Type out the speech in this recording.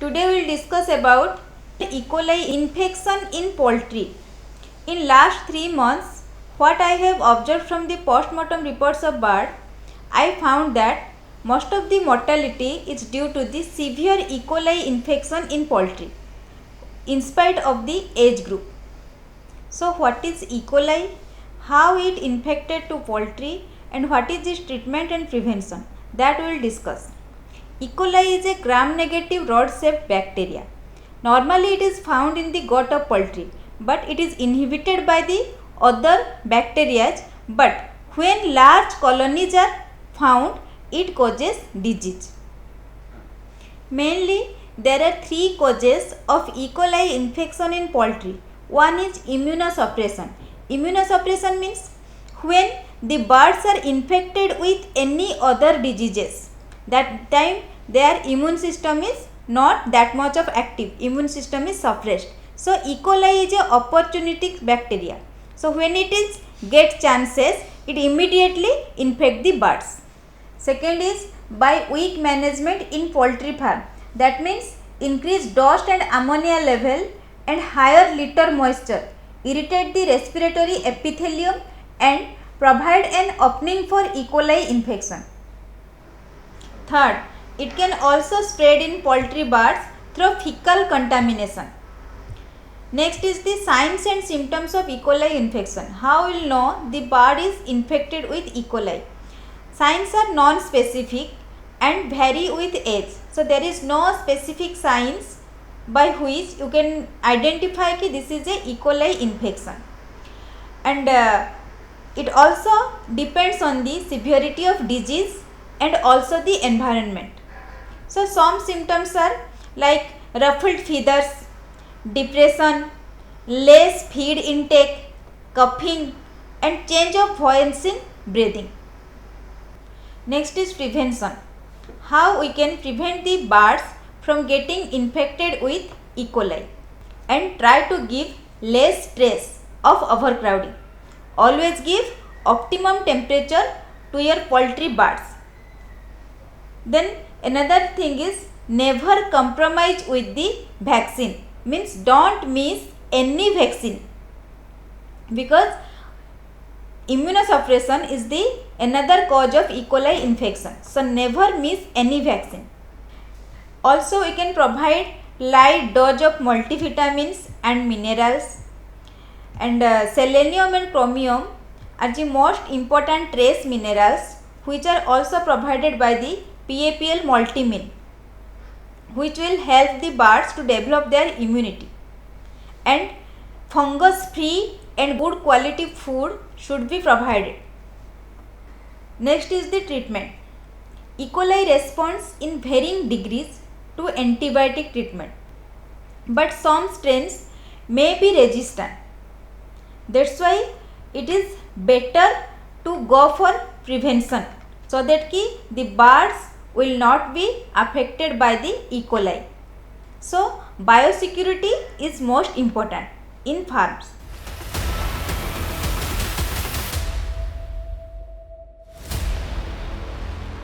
Today we will discuss about E. coli infection in poultry. In last 3 months, what I have observed from the post-mortem reports of bird, I found that most of the mortality is due to the severe E. coli infection in poultry, in spite of the age group. So what is E. coli, how it infected to poultry, and what is its treatment and prevention, that we will discuss. E. coli is a gram-negative rod-shaped bacteria. Normally it is found in the gut of poultry, but it is inhibited by the other bacteria, but when large colonies are found, it causes disease. Mainly there are 3 causes of E. coli infection in poultry. One is immunosuppression. Immunosuppression means when the birds are infected with any other diseases, that time their immune system is not that much of active, immune system is suppressed. So E. coli is a opportunistic bacteria. So when it is get chances, it immediately infect the birds. Second is by weak management in poultry farm. That means increased dust and ammonia level and higher litter moisture irritate the respiratory epithelium and provide an opening for E. coli infection. Third, it can also spread in poultry birds through fecal contamination. Next is the signs and symptoms of E. coli infection. How we will know the bird is infected with E. coli? Signs are non-specific and vary with age. So there is no specific signs by which you can identify that this is a E. coli infection. And it also depends on the severity of disease and also the environment. So some symptoms are like ruffled feathers, depression, less feed intake, coughing, and change of voice in breathing. Next is prevention. How we can prevent the birds from getting infected with E. coli, and try to give less stress of overcrowding. Always give optimum temperature to your poultry birds. Then another thing is never compromise with the vaccine, means don't miss any vaccine, because immunosuppression is the another cause of E. coli infection. So never miss any vaccine. Also we can provide light dose of multivitamins and minerals, and selenium and chromium are the most important trace minerals, which are also provided by the PAPL multimin, which will help the birds to develop their immunity. And fungus free and good quality food should be provided. Next is the treatment. E. coli responds in varying degrees to antibiotic treatment, but some strains may be resistant. That's why it is better to go for prevention, so that the birds will not be affected by the E. coli. So biosecurity is most important in farms.